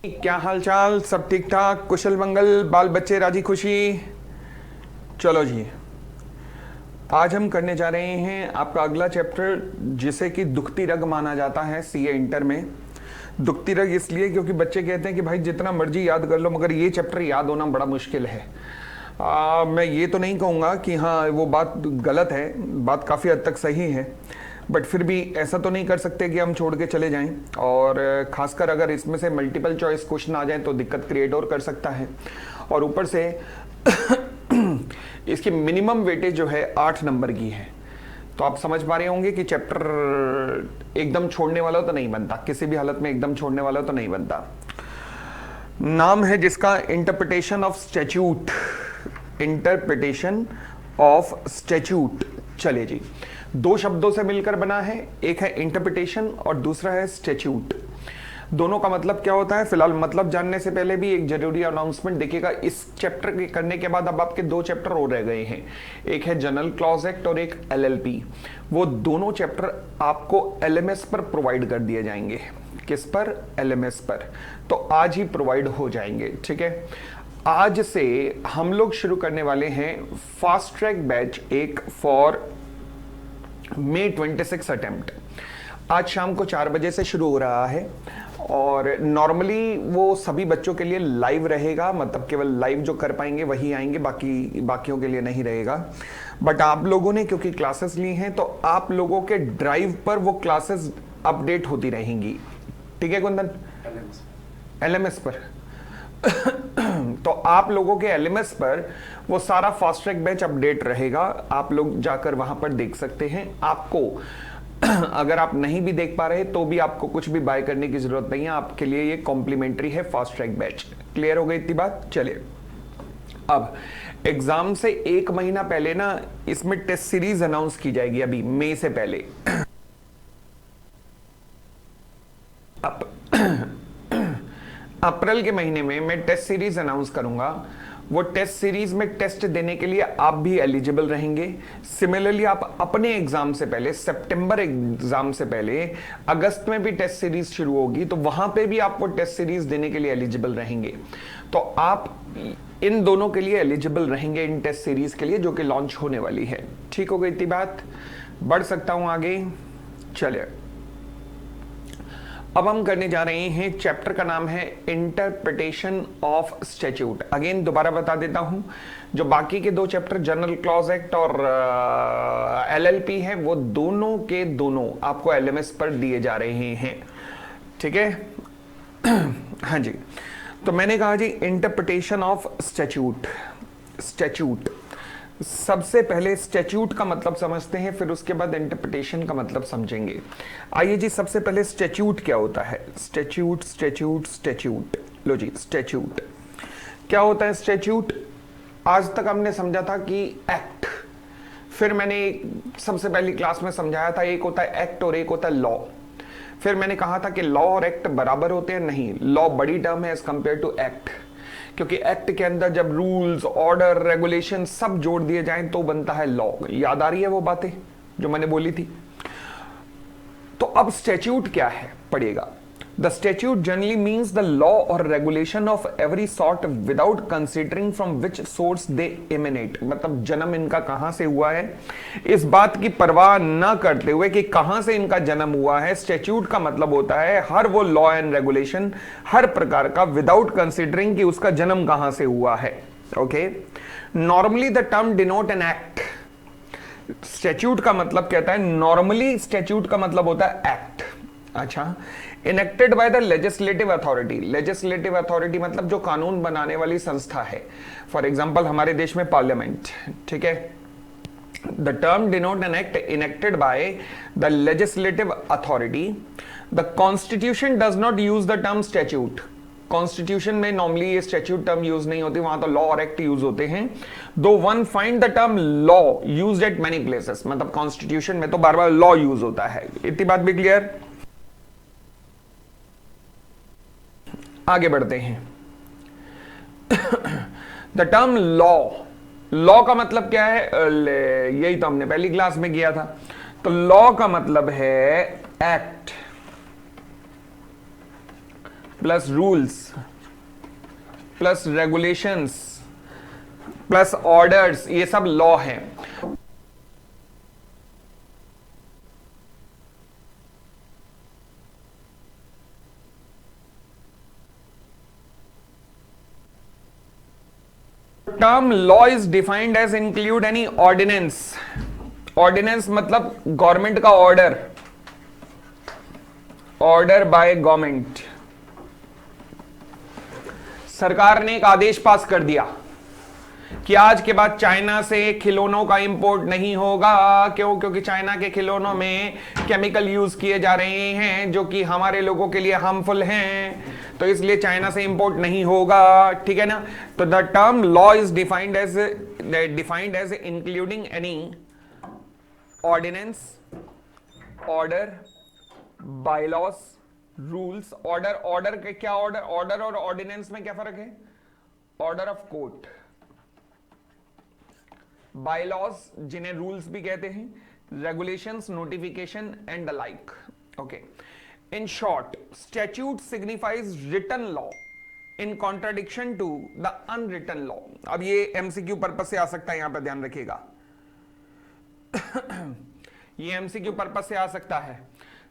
क्या हाल चाल, सब ठीक ठाक, कुशल मंगल, बाल बच्चे राजी खुशी। चलो जी, आज हम करने जा रहे हैं आपका अगला चैप्टर, जिसे कि दुखती रग माना जाता है सीए इंटर में। दुखती रग इसलिए क्योंकि बच्चे कहते हैं कि भाई जितना मर्जी याद कर लो मगर ये चैप्टर याद होना बड़ा मुश्किल है। मैं ये तो नहीं कहूँगा कि हाँ वो बात गलत है, बात काफ़ी हद तक सही है, बट फिर भी ऐसा तो नहीं कर सकते कि हम छोड़ के चले जाएं। और खासकर अगर इसमें से मल्टीपल चॉइस क्वेश्चन आ जाए तो दिक्कत क्रिएट और कर सकता है। और ऊपर से इसकी मिनिमम वेटेज जो है 8 नंबर की है। तो आप समझ पा रहे होंगे कि चैप्टर एकदम छोड़ने वाला तो नहीं बनता, किसी भी हालत में एकदम छोड़ने वाला तो नहीं बनता। नाम है जिसका interpretation of statute. Interpretation of statute. चलिए जी, दो शब्दों से मिलकर बना है, एक है इंटरप्रिटेशन और दूसरा है स्टैच्यूट। दोनों का मतलब क्या होता है, फिलहाल मतलब जानने से पहले भी एक जरूरी अनाउंसमेंट देखिएगा। इस चैप्टर के करने के बाद अब आपके दो चैप्टर और रह गए हैं, एक है जनरल क्लॉज एक्ट और एक एलएलपी। वो दोनों चैप्टर आपको एलएमएस पर प्रोवाइड कर दिए जाएंगे। किस पर? एलएमएस पर। तो आज ही प्रोवाइड हो जाएंगे, ठीक है। आज से हम लोग शुरू करने वाले हैं फास्ट ट्रैक बैच एक फॉर May 26 अटेम्प्ट। आज शाम को 4 बजे से शुरू हो रहा है और नॉर्मली वो सभी बच्चों के लिए लाइव रहेगा, मतलब केवल लाइव जो कर पाएंगे वही आएंगे, बाकियों के लिए नहीं रहेगा। बट आप लोगों ने क्योंकि क्लासेस ली हैं तो आप लोगों के ड्राइव पर वो क्लासेस अपडेट होती रहेंगी, ठीक है कुंदन? एलएमएस पर तो आप लोगों के एलएमएस पर वो सारा फास्ट ट्रैक बैच अपडेट रहेगा। आप लोग जाकर वहां पर देख सकते हैं। आपको अगर आप नहीं भी देख पा रहे तो भी आपको कुछ भी बाय करने की जरूरत नहीं है, आपके लिए ये कॉम्प्लीमेंट्री है फास्ट ट्रैक बैच। क्लियर हो गई इतनी बात? चलिए, अब एग्जाम से 1 महीना पहले ना इसमें टेस्ट सीरीज अनाउंस की जाएगी, अभी मई से पहले। अब अप्रैल के महीने में मैं टेस्ट सीरीज अनाउंस करूंगा। वो टेस्ट सीरीज में टेस्ट देने के लिए आप भी एलिजिबल रहेंगे। सिमिलरली आप अपने एग्जाम से पहले, सितंबर एग्जाम से पहले अगस्त में भी टेस्ट सीरीज शुरू होगी, तो वहां पे भी आप वो टेस्ट सीरीज देने के लिए एलिजिबल रहेंगे। तो आप इन दोनों के लिए एलिजिबल रहेंगे, इन टेस्ट सीरीज के लिए जो कि लॉन्च होने वाली है। ठीक हो गई इतनी बात? बढ़ सकता हूं आगे? चलिए, अब हम करने जा रहे हैं, चैप्टर का नाम है इंटरप्रिटेशन ऑफ स्टैच्यूट। अगेन दोबारा बता देता हूं, जो बाकी के दो चैप्टर जनरल क्लॉज एक्ट और एलएलपी है वो दोनों के दोनों आपको एलएमएस पर दिए जा रहे हैं, ठीक है। हाँ जी, तो मैंने कहा जी इंटरप्रिटेशन ऑफ स्टैच्यूट। स्टैच्यूट, सबसे पहले स्टैच्यूट का मतलब समझते हैं, फिर उसके बाद इंटरप्रिटेशन का मतलब समझेंगे। आइए जी, सबसे पहले स्टैच्यूट क्या होता है? Statute statute statute. लो जी, स्टैच्यूट क्या होता है? स्टैच्यूट आज तक हमने समझा था कि एक्ट, फिर मैंने सबसे पहली क्लास में समझाया था एक होता है एक्ट और एक होता है लॉ। फिर मैंने कहा था कि लॉ और एक्ट बराबर होते हैं, नहीं, लॉ बड़ी टर्म है एज कंपेयर टू एक्ट, क्योंकि एक्ट के अंदर जब रूल्स, ऑर्डर, रेगुलेशन सब जोड़ दिए जाएं तो बनता है लॉ। याद आ रही है वो बातें जो मैंने बोली थी? तो अब स्टैच्यूट क्या है, पढ़िएगा। The statute generally means the law और regulation of every sort without considering from which source they emanate. मतलब जन्म इनका कहां से हुआ है इस बात की परवाह न करते हुए कि कहां से इनका जन्म हुआ है। स्टैच्यूट का मतलब होता है हर वो लॉ एंड रेगुलेशन, हर प्रकार का, विदाउट कंसिडरिंग कि उसका जन्म कहां से हुआ है। Okay, normally the term denote an act. Statute का मतलब कहता है, नॉर्मली स्टैच्यूट का मतलब होता है एक्ट। अच्छा, enacted by the legislative authority. Legislative authority मतलब जो कानून बनाने वाली संस्था है, फॉर एग्जांपल हमारे देश में पार्लियामेंट, ठीक है। The term denote an act enacted by the legislative authority. The constitution does not use the term statute. Constitution में नॉर्मली ये स्टैच्यूट टर्म यूज नहीं होती, वहां तो लॉ और एक्ट यूज होते हैं। दो one find the term law used eight many places, मतलब कॉन्स्टिट्यूशन में तो बार बार लॉ यूज होता है। इतनी बात भी क्लियर? आगे बढ़ते हैं। द टर्म लॉ, लॉ का मतलब क्या है? यही तो हमने पहली क्लास में किया था। तो लॉ का मतलब है act. Plus rules plus regulations plus orders, ये सब लॉ है। Term law is defined as include any ordinance. Ordinance मतलब गवर्नमेंट का ऑर्डर, ऑर्डर बाय गवर्नमेंट। सरकार ने एक आदेश पास कर दिया कि आज के बाद चाइना से खिलौनों का इंपोर्ट नहीं होगा। क्यों? क्योंकि चाइना के खिलौनों में केमिकल यूज किए जा रहे हैं जो कि हमारे लोगों के लिए हार्मफुल हैं, तो इसलिए चाइना से इंपोर्ट नहीं होगा। ठीक है ना? तो the term law is defined as including any ordinance, order, bylaws, rules. Order के क्या? ऑर्डर और ऑर्डिनेंस में क्या फर्क है? ऑर्डर ऑफ कोर्ट, बायलॉज जिन्हें रूल्स भी कहते हैं, regulations, notification and the like. Okay, in short statute signifies written law in contradiction to the unwritten law. अब ये एमसीक्यू पर्पस से आ सकता है, यहां पर ध्यान रखिएगा। ये एमसीक्यू पर्पस से आ सकता है।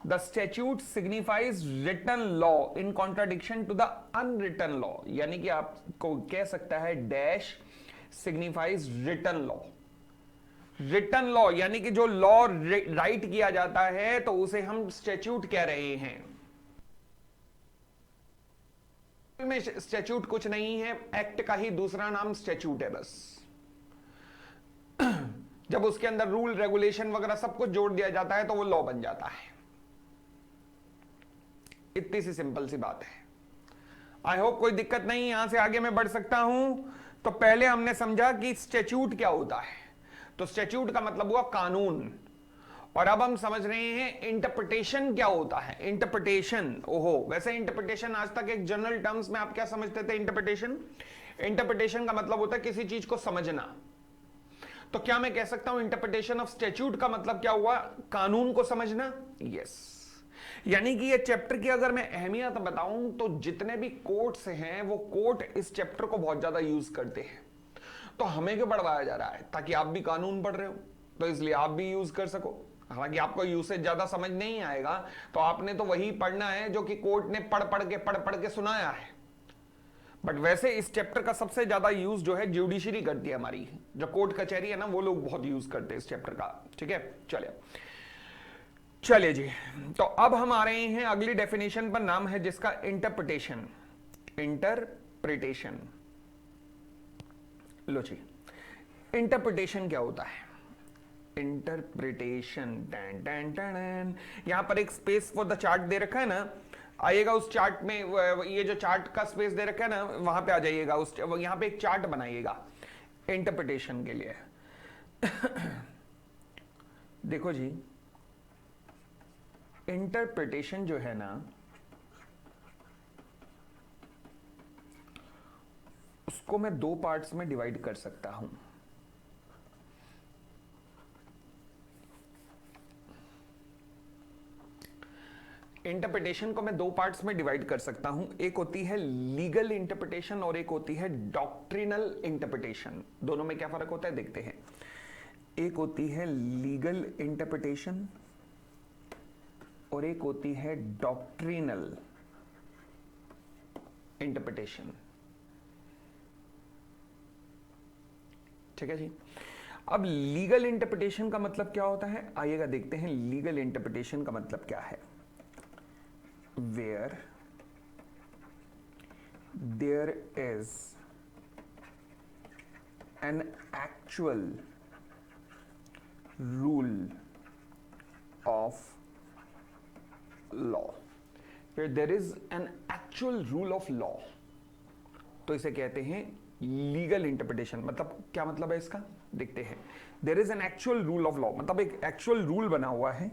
The statute signifies written law in contradiction to the unwritten law, यानी कि आपको कह सकता है dash signifies written law. Written law यानी कि जो लॉ राइट किया जाता है तो उसे हम स्टैट्यूट कह रहे हैं। में स्टैट्यूट कुछ नहीं है, एक्ट का ही दूसरा नाम स्टैट्यूट है बस। जब उसके अंदर रूल, रेगुलेशन वगैरह सब कुछ जोड़ दिया जाता है तो वो लॉ बन जाता है। इतनी सी सिंपल सी बात है। आई होप कोई दिक्कत नहीं, यहां से आगे मैं बढ़ सकता हूं। तो पहले हमने समझा कि स्टैट्यूट क्या होता है, तो स्टैट्यूट का मतलब हुआ कानून। और अब हम समझ रहे हैं इंटरप्रिटेशन क्या होता है। इंटरप्रिटेशन, ओहो, वैसे इंटरप्रिटेशन आज तक एक जनरल टर्म्स में आप क्या समझते थे? इंटरप्रिटेशन का मतलब होता है किसी चीज को समझना। तो क्या मैं कह सकता हूं इंटरप्रिटेशन ऑफ स्टैट्यूट का मतलब क्या हुआ? कानून को समझना। यस, यानी कि ये चैप्टर की अगर मैं अहमियत बताऊं तो जितने भी कोर्ट्स हैं वो कोर्ट इस चैप्टर को बहुत ज्यादा यूज करते हैं। तो हमें क्यों पढ़वाया जा रहा है? ताकि आप भी कानून पढ़ रहे हो तो इसलिए आप भी यूज कर सको। हालांकि आपको यूसेज ज्यादा समझ नहीं आएगा, तो आपने तो वही पढ़ना है जो कि कोर्ट ने पढ़ पढ़ के सुनाया है। बट वैसे इस चैप्टर का सबसे ज्यादा यूज जो है ज्यूडिशरी करती है, हमारी जो कोर्ट कचहरी है ना, वो लोग बहुत यूज करते हैं इस चैप्टर का। ठीक है, चलिए जी। तो अब हम आ रहे हैं अगली डेफिनेशन पर, नाम है जिसका इंटरप्रिटेशन। इंटरप्रिटेशन, लो जी, इंटरप्रिटेशन क्या होता है? इंटरप्रिटेशन, यहां पर एक स्पेस फॉर द चार्ट दे रखा है ना, आइएगा उस चार्ट में, ये जो चार्ट का स्पेस दे रखा है ना, वहां पे आ जाइएगा। उस यहां पे एक चार्ट बनाइएगा इंटरप्रिटेशन के लिए। देखो जी, इंटरप्रिटेशन जो है ना, उसको मैं दो पार्ट्स में डिवाइड कर सकता हूं। इंटरप्रिटेशन को मैं दो पार्ट्स में डिवाइड कर सकता हूं। एक होती है लीगल इंटरप्रिटेशन और एक होती है डॉक्ट्रिनल इंटरप्रिटेशन। दोनों में क्या फर्क होता है देखते हैं। एक होती है लीगल इंटरप्रिटेशन और एक होती है डॉक्ट्रिनल इंटरप्रिटेशन। ठीक है जी। अब लीगल इंटरप्रिटेशन का मतलब क्या होता है, आइएगा देखते हैं लीगल इंटरप्रिटेशन का मतलब क्या है। Where there is an actual rule of law, where there is an actual rule of law, तो इसे कहते हैं लीगल इंटरप्रिटेशन। मतलब क्या मतलब है इसका, देखते हैं। There is an actual rule of law, मतलब एक एक्चुअल रूल बना हुआ है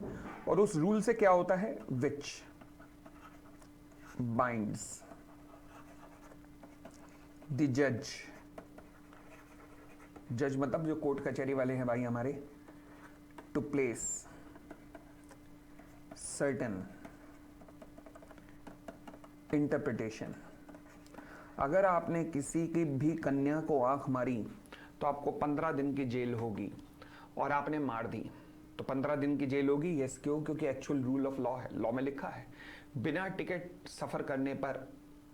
और उस रूल से क्या होता है, विच binds the judge, जज मतलब जो कोर्ट कचहरी वाले हैं भाई हमारे, to place certain इंटरप्रिटेशन। अगर आपने किसी की भी कन्या को आंख मारी तो आपको 15 दिन की जेल होगी, और आपने मार दी तो 15 दिन की जेल होगी। यस, क्यों? क्योंकि एक्चुअल रूल ऑफ लॉ है, लॉ में लिखा है बिना टिकट सफर करने पर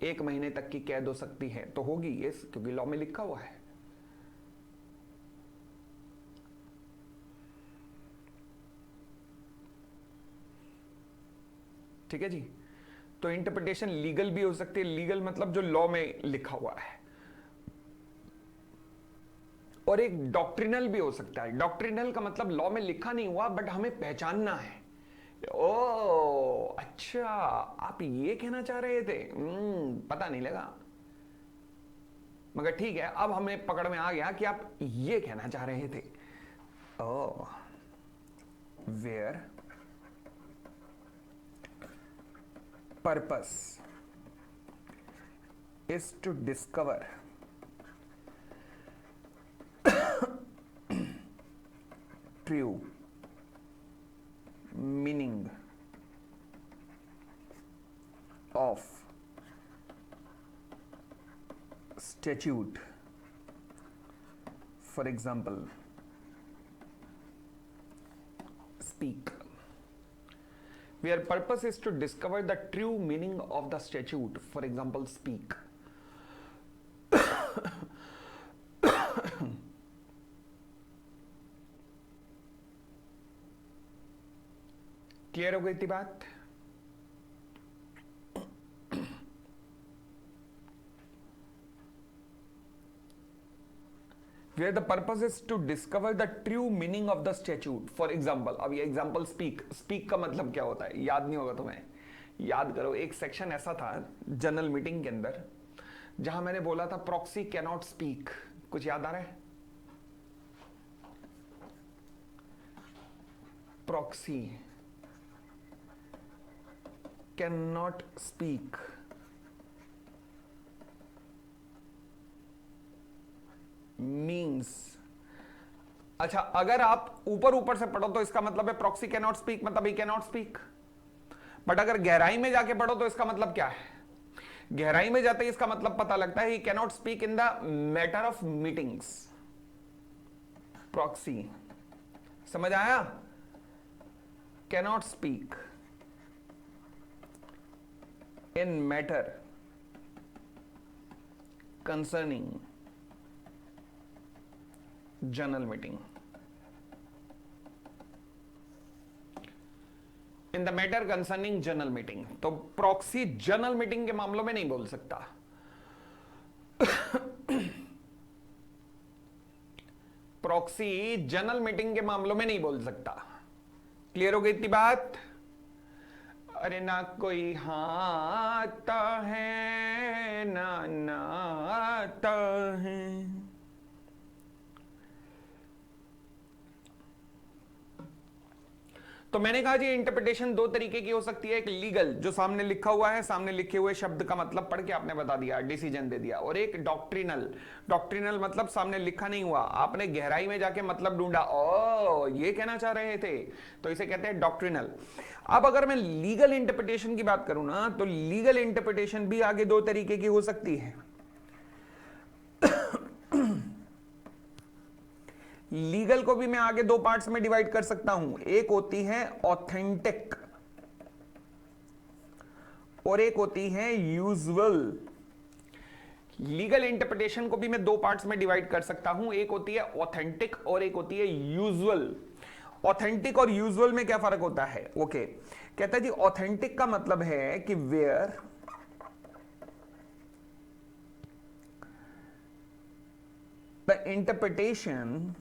1 महीने तक की कैद हो सकती है, तो होगी। यस, क्योंकि लॉ में लिखा हुआ है। ठीक है जी। तो इंटरप्रिटेशन लीगल भी हो सकती है। लीगल मतलब जो लॉ में लिखा हुआ है, और एक डॉक्ट्रिनल भी हो सकता है। डॉक्ट्रिनल का मतलब लॉ में लिखा नहीं हुआ बट हमें पहचानना है। ओ अच्छा, आप ये कहना चाह रहे थे। पता नहीं लगा, मगर ठीक है, अब हमें पकड़ में आ गया कि आप ये कहना चाह रहे थे। Oh where purpose is to discover true meaning of statute. For example, speak. Where purpose is to discover the true meaning of the statute. For example, speak. Clear हो गई थी बात? Where the purpose is to discover the true meaning of the statute. For example, अब ये example speak का मतलब क्या होता है याद नहीं होगा तुम्हें? याद करो, एक सेक्शन ऐसा था जनरल मीटिंग के अंदर जहां मैंने बोला था प्रॉक्सी कैनॉट स्पीक। कुछ याद आ रहा है? Proxy can not speak means, अच्छा अगर आप ऊपर ऊपर से पढ़ो तो इसका मतलब है प्रॉक्सी कैन नॉट स्पीक मतलब he can not speak. But अगर गहराई में जाके पढ़ो तो इसका मतलब क्या है? गहराई में जाते ही इसका मतलब पता लगता है he can not speak in the matter of meetings. Proxy, समझ आया? Can not speak in matter concerning general meeting. In the matter concerning general meeting. तो प्रॉक्सी जनरल मीटिंग के मामलों में नहीं बोल सकता। प्रॉक्सी जनरल मीटिंग के मामलों में नहीं बोल सकता। क्लियर हो गई इतनी बात? अरे ना कोई हाँ आता है ना आता है। तो मैंने कहा जी इंटरप्रिटेशन दो तरीके की हो सकती है। एक लीगल, जो सामने लिखा हुआ है, सामने लिखे हुए शब्द का मतलब पढ़ के आपने बता दिया, डिसीजन दे दिया। और एक डॉक्ट्रिनल। डॉक्ट्रिनल मतलब सामने लिखा नहीं हुआ, आपने गहराई में जाके मतलब ढूंढा, ओ ये कहना चाह रहे थे, तो इसे कहते हैं डॉक्ट्रिनल। अब अगर मैं लीगल इंटरप्रिटेशन की बात करूं ना, तो लीगल इंटरप्रिटेशन भी आगे दो तरीके की हो सकती है। लीगल को भी मैं आगे दो पार्ट्स में डिवाइड कर सकता हूं। एक होती है ऑथेंटिक और एक होती है यूजुअल। लीगल इंटरप्रिटेशन को भी मैं दो पार्ट्स में डिवाइड कर सकता हूं। एक होती है ऑथेंटिक और एक होती है यूजुअल। ऑथेंटिक और यूजुअल में क्या फर्क होता है? ओके, कहता है जी ऑथेंटिक का मतलब है कि where the interpretation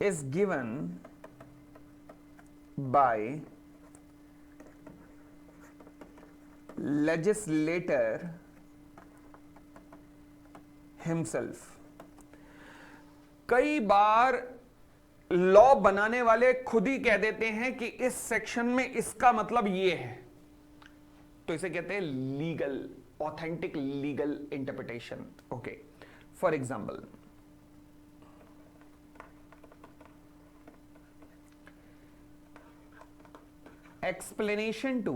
is given by legislator himself। कई बार लॉ बनाने वाले खुद ही कह देते हैं कि इस सेक्शन में इसका मतलब ये है, तो इसे कहते हैं legal, authentic legal interpretation. Okay, for example explanation to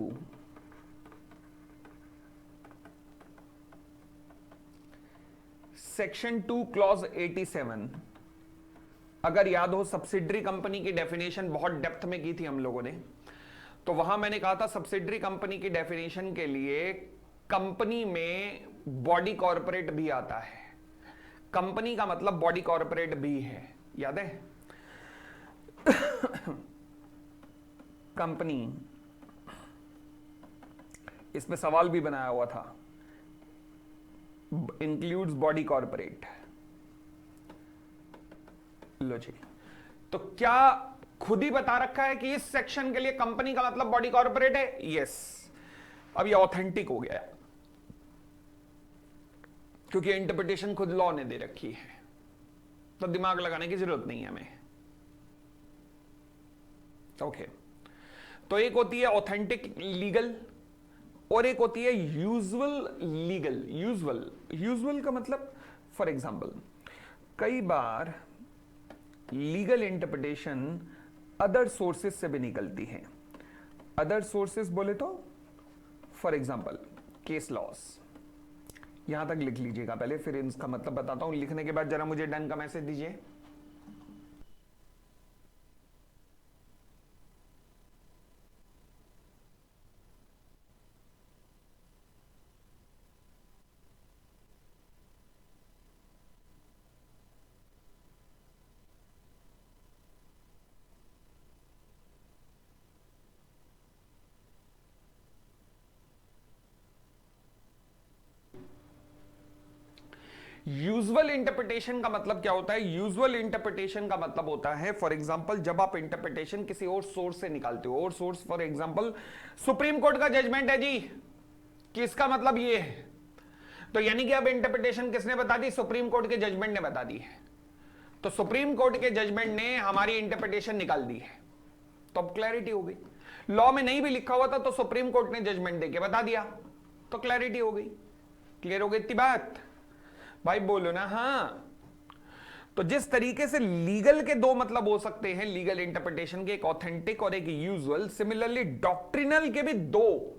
section 2 clause 87। अगर याद हो, सब्सिडरी कंपनी की डेफिनेशन बहुत डेप्थ में की थी हम लोगों ने, तो वहां मैंने कहा था सब्सिडरी कंपनी की डेफिनेशन के लिए कंपनी में बॉडी कॉर्पोरेट भी आता है। कंपनी का मतलब बॉडी कॉर्पोरेट भी है, याद है? कंपनी, इसमें सवाल भी बनाया हुआ था, इंक्लूड्स बॉडी कॉर्पोरेट। लो जी, तो क्या खुद ही बता रखा है कि इस सेक्शन के लिए कंपनी का मतलब बॉडी कॉर्पोरेट है? यस। अब ये ऑथेंटिक हो गया क्योंकि इंटरप्रिटेशन खुद लॉ ने दे रखी है, तो दिमाग लगाने की जरूरत नहीं है हमें। ओके, तो एक होती है ऑथेंटिक लीगल और एक होती है यूजुअल लीगल। यूजुअल का मतलब, फॉर एग्जांपल, कई बार लीगल इंटरप्रिटेशन अदर सोर्सेस से भी निकलती है। अदर सोर्सेस बोले तो फॉर एग्जांपल केस लॉस। यहां तक लिख लीजिएगा पहले, फिर इसका मतलब बताता हूं। लिखने के बाद जरा मुझे डन का मैसेज दीजिए। यूजुअल इंटरप्रिटेशन का मतलब क्या होता है? यूजुअल इंटरप्रिटेशन का मतलब होता है, फॉर एग्जांपल, जब आप इंटरप्रिटेशन किसी और सोर्स से निकालते हो, और source for example supreme court का जजमेंट है जी, कि इसका मतलब ये है, तो यानी कि अब इंटरप्रिटेशन किसने बता दी? सुप्रीम कोर्ट के जजमेंट ने बता दी है। तो सुप्रीम कोर्ट के जजमेंट ने हमारी इंटरप्रिटेशन निकाल दी है, तो अब क्लैरिटी हो गई। लॉ में नहीं भी लिखा हुआ था तो सुप्रीम कोर्ट ने जजमेंट देके बता दिया, तो क्लैरिटी हो गई। क्लियर हो गई इतनी बात? भाई बोलो ना हाँ। तो जिस तरीके से लीगल के दो मतलब हो सकते हैं, लीगल इंटरप्रिटेशन के, एक ऑथेंटिक और एक यूजुअल, सिमिलरली डॉक्ट्रिनल के भी दो,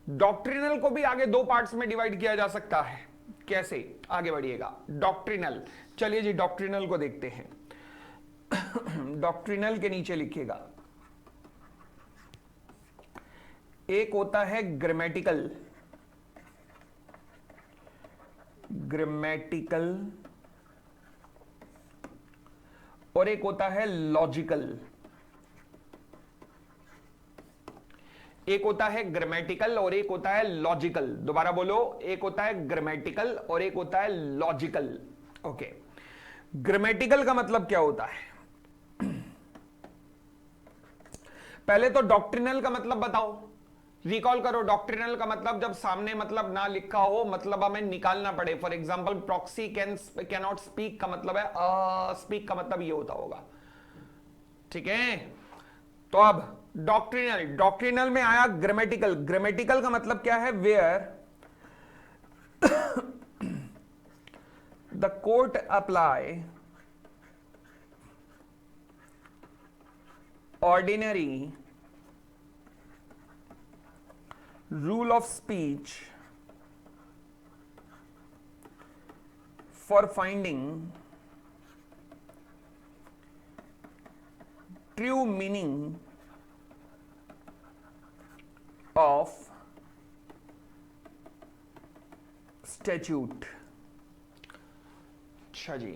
डॉक्ट्रिनल को भी आगे दो पार्ट्स में डिवाइड किया जा सकता है। कैसे? आगे बढ़िएगा। डॉक्ट्रिनल, चलिए जी डॉक्ट्रिनल को देखते हैं। डॉक्ट्रिनल के नीचे लिखिएगा, एक होता है ग्रामेटिकल, ग्रामेटिकल, और एक होता है लॉजिकल। एक होता है ग्रामेटिकल और एक होता है लॉजिकल। दोबारा बोलो, एक होता है ग्रामेटिकल और एक होता है लॉजिकल। ओके, ग्रामेटिकल का मतलब क्या होता है? पहले तो डॉक्ट्रिनल का मतलब बताओ, रिकॉल करो। डॉक्ट्रिनल का मतलब जब सामने मतलब ना लिखा हो, मतलब हमें निकालना पड़े। For example proxy can not speak का मतलब है स्पीक का मतलब ये होता होगा, ठीक है? तो अब डॉक्ट्रिनल, डॉक्ट्रिनल में आया ग्रामेटिकल। ग्रामेटिकल का मतलब क्या है? Where the court apply ordinary rule of speech for finding true meaning of statute। अच्छा जी,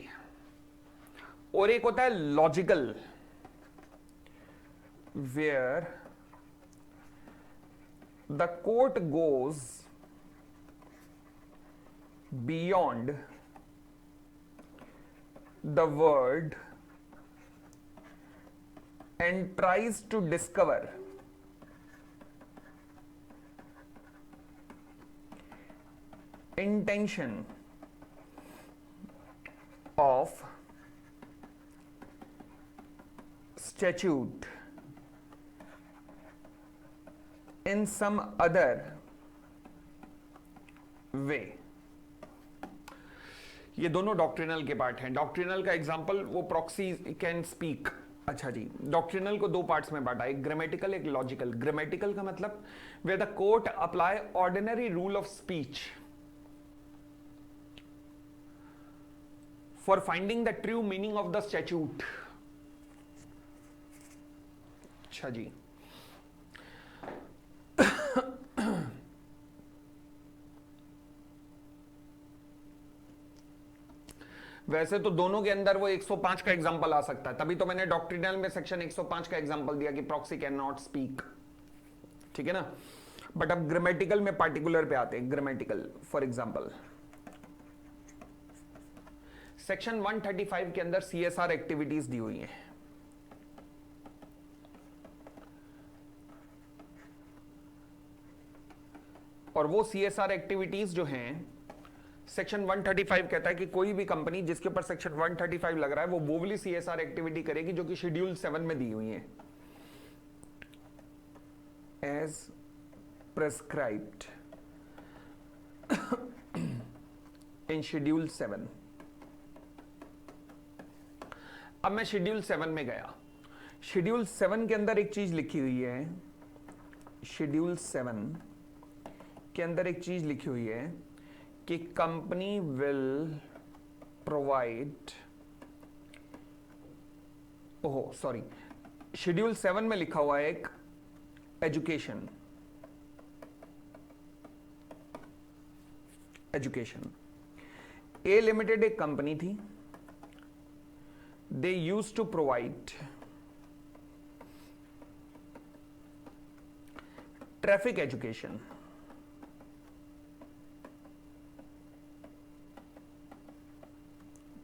और एक होता है logical, where the court goes beyond the word and tries to discover intention of statute in some other way। ये दोनों doctrinal के part हैं। Doctrinal का एग्जांपल वो प्रॉक्सी कैन स्पीक, अच्छा जी, डॉक्ट्रिनल को दो पार्ट्स में बांटा, एक ग्रामेटिकल एक लॉजिकल। ग्रामेटिकल का मतलब where the court apply ordinary rule of speech for finding the true meaning of the statute. अच्छा जी, वैसे तो दोनों के अंदर वो 105 का एग्जांपल आ सकता है, तभी तो मैंने डॉक्ट्रिनल में सेक्शन 105 का एग्जांपल दिया कि प्रॉक्सी कैन नॉट स्पीक, ठीक है ना। बट अब ग्रामेटिकल में पार्टिकुलर पे आते हैं। ग्रामेटिकल फॉर एग्जांपल सेक्शन 135 के अंदर सीएसआर एक्टिविटीज दी हुई हैं। और वो सीएसआर एक्टिविटीज जो हैं, सेक्शन 135 कहता है कि कोई भी कंपनी जिसके ऊपर सेक्शन 135 लग रहा है वो वाली सीएसआर एक्टिविटी करेगी जो कि शेड्यूल 7 में दी हुई है, एज प्रेस्क्राइब्ड इन शेड्यूल 7। अब मैं शेड्यूल 7 में गया। शेड्यूल 7 के अंदर एक चीज लिखी हुई है, शेड्यूल 7 के अंदर एक चीज लिखी हुई है कि कंपनी विल प्रोवाइड, ओहो सॉरी, शेड्यूल 7 में लिखा हुआ है एक एजुकेशन। एजुकेशन ए लिमिटेड एक कंपनी थी, they use to provide traffic education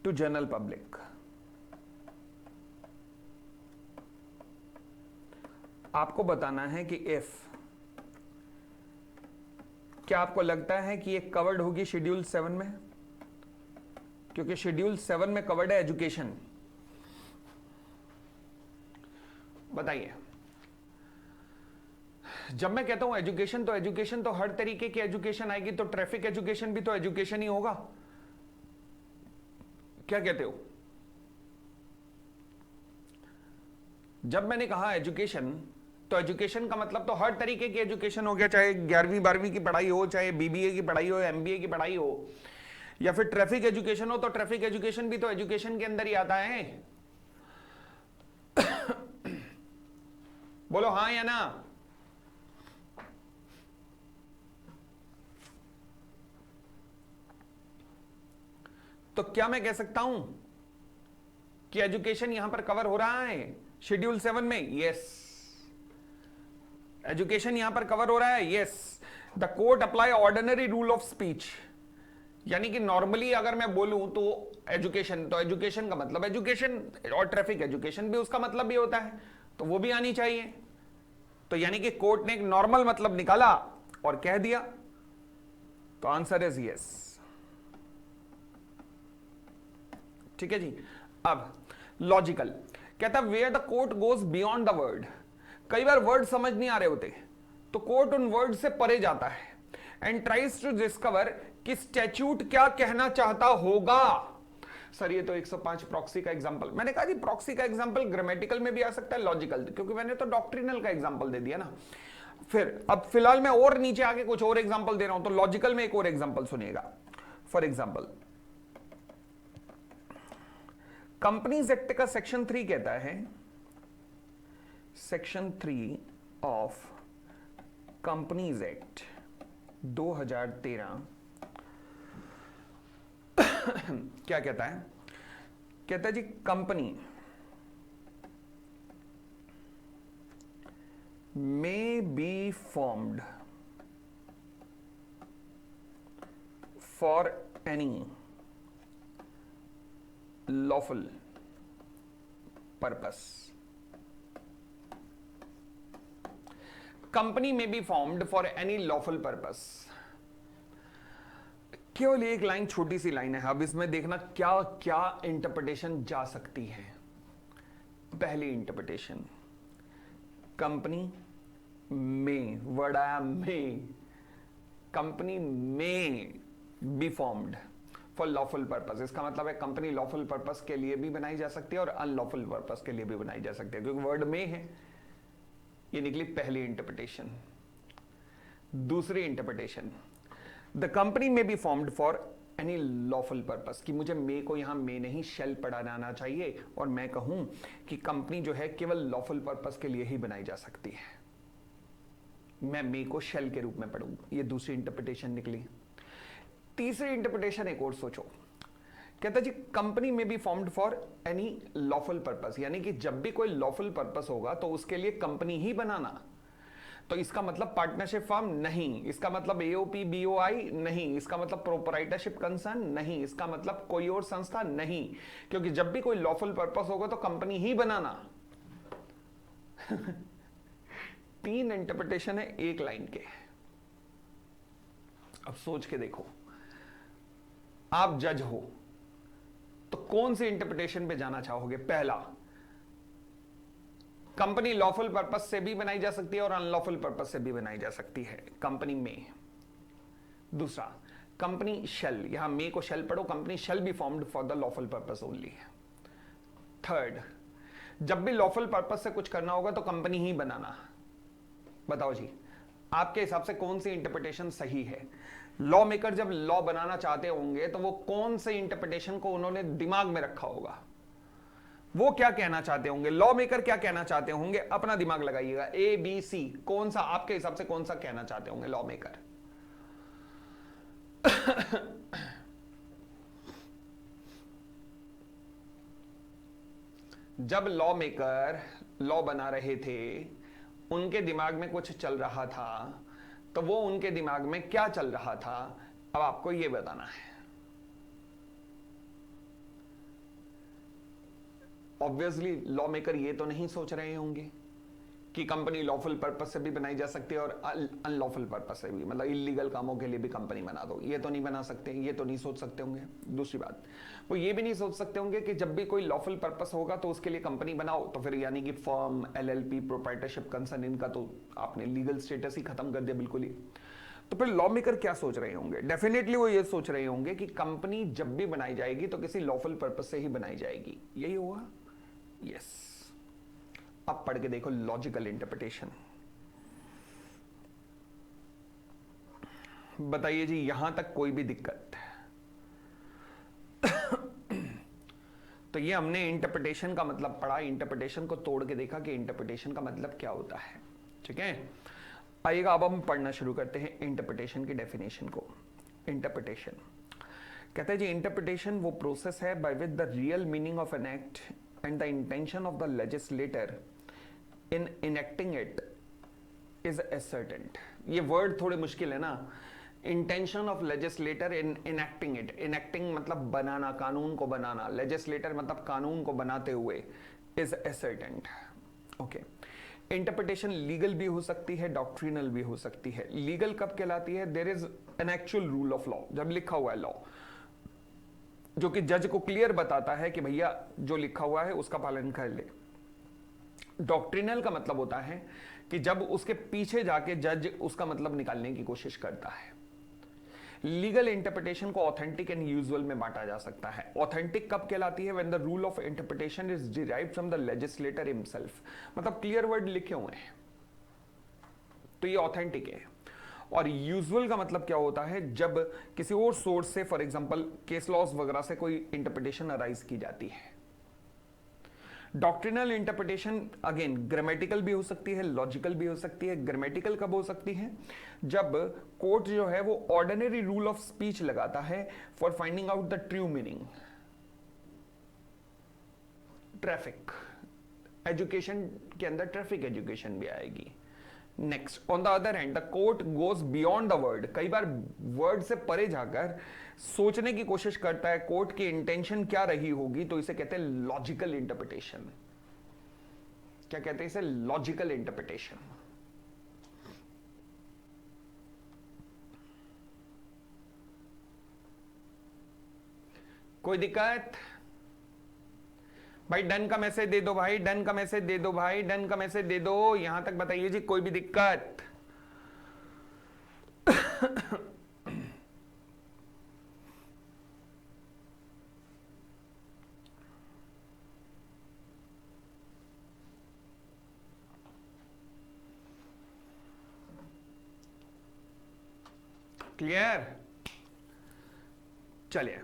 to general public। आपको बताना है कि इफ, क्या आपको लगता है कि ये कवर्ड होगी शेड्यूल 7 में? क्योंकि शेड्यूल 7 में कवर्ड है एजुकेशन। बताइए, जब मैं कहता हूं एजुकेशन, तो एजुकेशन तो हर तरीके की एजुकेशन आएगी, तो ट्रैफिक एजुकेशन भी तो एजुकेशन ही होगा। क्या कहते हो? जब मैंने कहा एजुकेशन, तो एजुकेशन का मतलब तो हर तरीके की एजुकेशन हो गया, चाहे 11वीं 12वीं की पढ़ाई हो, चाहे बीबीए की पढ़ाई हो, एमबीए की पढ़ाई हो, या फिर ट्रैफिक एजुकेशन हो, तो ट्रैफिक एजुकेशन भी तो एजुकेशन के अंदर ही आता है। बोलो हां या ना। तो क्या मैं कह सकता हूं कि एजुकेशन यहां पर कवर हो रहा है शेड्यूल 7 में? यस, एजुकेशन यहां पर कवर हो रहा है। Yes, the court apply ordinary rule of speech, यानी कि नॉर्मली अगर मैं बोलूं तो एजुकेशन, तो एजुकेशन का मतलब एजुकेशन, और ट्रैफिक एजुकेशन भी उसका मतलब भी होता है, तो वो भी आनी चाहिए। तो यानी कि कोर्ट ने एक नॉर्मल मतलब निकाला और कह दिया, तो आंसर इज यस। ठीक है जी। अब लॉजिकल कहता where the court goes beyond the word. कई बार वर्ड समझ नहीं आ रहे होते, तो कोर्ट उन वर्ड से परे जाता है एंड ट्राइज टू डिस्कवर कि स्टैट्यूट क्या कहना चाहता होगा। सर ये तो 105 प्रॉक्सी का एग्जांपल, मैंने कहा जी प्रॉक्सी का एग्जांपल ग्रामेटिकल में भी आ सकता है, लॉजिकल, क्योंकि मैंने तो डॉक्ट्रिनल का एग्जांपल दे दिया ना। फिर अब फिलहाल मैं और नीचे आके कुछ और एग्जांपल दे रहा हूं, तो लॉजिकल में एक और एग्जांपल सुनिएगा। फॉर एग्जांपल कंपनीज एक्ट का सेक्शन 3 कहता है, सेक्शन 3 ऑफ कंपनीज एक्ट 2013 क्या कहता है? कहता है जी company may be formed for any lawful purpose। Company में be formed for any lawful purpose. केवल एक लाइन, छोटी सी लाइन है, अब इसमें देखना क्या क्या इंटरप्रिटेशन जा सकती है। पहली इंटरप्रिटेशन, कंपनी में, वर्ड आया में, कंपनी में be formed for lawful purpose. इसका मतलब है कंपनी लॉफुल पर्पस के लिए भी बनाई जा सकती है और अनलॉफुल पर्पस के लिए भी बनाई जा सकती है, क्योंकि वर्ड में है। ये निकली पहली इंटरप्रिटेशन। दूसरी इंटरप्रिटेशन, द कंपनी में be formed for any lawful purpose, कि मुझे मे को यहां मे नहीं शेल पढ़ाना चाहिए और मैं कहूं कि कंपनी जो है केवल लॉफुल पर्पस के लिए ही बनाई जा सकती है, मैं मे को शेल के रूप में पढ़ूं। ये दूसरी इंटरप्रिटेशन निकली। तीसरी इंटरप्रिटेशन एक और सोचो, कहता जी कंपनी में be formed for any lawful purpose, यानी कि जब भी कोई लॉफुल पर्पस होगा तो उसके लिए कंपनी ही बनाना। तो इसका मतलब पार्टनरशिप फॉर्म नहीं, इसका मतलब एओपी बीओआई नहीं, इसका मतलब प्रोपराइटरशिप कंसर्न नहीं, इसका मतलब कोई और संस्था नहीं, क्योंकि जब भी कोई लॉफुल पर्पस होगा तो कंपनी ही बनाना। तीन इंटरप्रिटेशन है एक लाइन के। अब सोच के देखो, आप जज हो तो कौन सी इंटरप्रिटेशन पे जाना चाहोगे? पहला, कंपनी लॉफुल पर्पस से भी बनाई जा सकती है और अनलॉफुल पर्पस से भी बनाई जा सकती है कंपनी में। दूसरा, कंपनी शेल, यहां मे को शेल पढ़ो, company shall be formed for the lawful purpose only. Third, जब भी लॉफुल पर्पस से कुछ करना होगा तो कंपनी ही बनाना। बताओ जी, आपके हिसाब से कौन सी इंटरप्रिटेशन सही है? लॉ मेकर जब लॉ बनाना चाहते होंगे तो वो कौन से इंटरप्रिटेशन को उन्होंने दिमाग में रखा होगा? वो क्या कहना चाहते होंगे? लॉ मेकर क्या कहना चाहते होंगे? अपना दिमाग लगाइएगा, ए बी सी, कौन सा आपके हिसाब से कौन सा कहना चाहते होंगे लॉ मेकर? जब लॉ मेकर लॉ बना रहे थे, उनके दिमाग में कुछ चल रहा था, तो वो उनके दिमाग में क्या चल रहा था, अब आपको यह बताना है। ऑब्वियसली लॉ मेकर ये तो नहीं सोच रहे होंगे कि कंपनी लॉफुल पर्पस से भी बनाई जा सकती है और अनलॉफुल पर्पस से भी, मतलब इलीगल कामों के लिए भी कंपनी बना दो, ये तो नहीं बना सकते, ये तो नहीं सोच सकते होंगे। दूसरी बात, वो ये भी नहीं सोच सकते होंगे कि जब भी कोई लॉफुल पर्पस होगा तो उसके लिए कंपनी बनाओ, तो फिर यानी कि फर्म, एलएलपी, प्रोप्राइटरशिप कंसर्न, इनका तो आपने लीगल स्टेटस ही खत्म कर दिया बिल्कुल ही। तो फिर लॉ मेकर क्या सोच रहे होंगे? डेफिनेटली वो ये सोच रहे होंगे कि कंपनी जब भी बनाई जाएगी तो किसी लॉफुल पर्पस से ही बनाई जाएगी। यही होगा? यस। अब पढ़ के देखो लॉजिकल इंटरप्रिटेशन। बताइए जी, यहां तक कोई भी दिक्कत? तो ये हमने इंटरप्रिटेशन का मतलब पढ़ा, इंटरप्रिटेशन को तोड़ के देखा कि इंटरप्रिटेशन का मतलब क्या होता है। ठीक है, आइएगा अब हम पढ़ना शुरू करते हैं इंटरप्रिटेशन की डेफिनेशन को। इंटरप्रिटेशन कहते हैं जी, इंटरप्रिटेशन वो प्रोसेस है by which the real meaning of an act and the intention of the legislator in enacting it is ascertained. ये वर्ड थोड़े मुश्किल है ना। Intention of legislator in enacting it, enacting मतलब बनाना, कानून को बनाना, लेजिस्लेटर मतलब कानून को बनाते हुए, इज एसर्टेंट। ओके, इंटरप्रिटेशन लीगल भी हो सकती है, डॉक्ट्रिनल भी हो सकती है। लीगल कब कहलाती है? There is an actual rule of law, जब लिखा हुआ है लॉ, जो कि जज को क्लियर बताता है कि भैया जो लिखा हुआ है उसका पालन कर ले। डॉक्ट्रिनल का मतलब होता है कि जब उसके पीछे जाके जज उसका मतलब निकालने की कोशिश करता है। लीगल इंटरप्रिटेशन को ऑथेंटिक एंड यूजुअल में बांटा जा सकता है। ऑथेंटिक कब कहलाती है? When the rule of interpretation is derived from the legislator himself, मतलब क्लियर वर्ड लिखे हुए हैं, तो ये ऑथेंटिक है। और यूजुअल का मतलब क्या होता है? जब किसी और सोर्स से, फॉर एग्जांपल केस लॉज वगैरह से कोई इंटरप्रिटेशन अराइज की जाती है। डॉक्ट्रिनल इंटरप्रिटेशन अगेन ग्रामेटिकल भी हो सकती है, लॉजिकल भी हो सकती है। ग्रामेटिकल कब हो सकती है? जब कोर्ट जो है वो ऑर्डिनरी रूल ऑफ स्पीच लगाता है for finding out the true meaning. Traffic education के अंदर ट्रैफिक एजुकेशन भी आएगी। Next, on the other hand the court goes beyond the word, कई बार वर्ड से परे जाकर सोचने की कोशिश करता है कोर्ट की इंटेंशन क्या रही होगी, तो इसे कहते हैं लॉजिकल इंटरप्रिटेशन। क्या कहते हैं इसे? Logical interpretation. कोई दिक्कत? भाई डन का मैसेज दे दो, भाई डन का मैसेज दे दो, भाई डन का मैसेज दे दो। यहां तक बताइए जी, कोई भी दिक्कत? क्लियर? चलिए,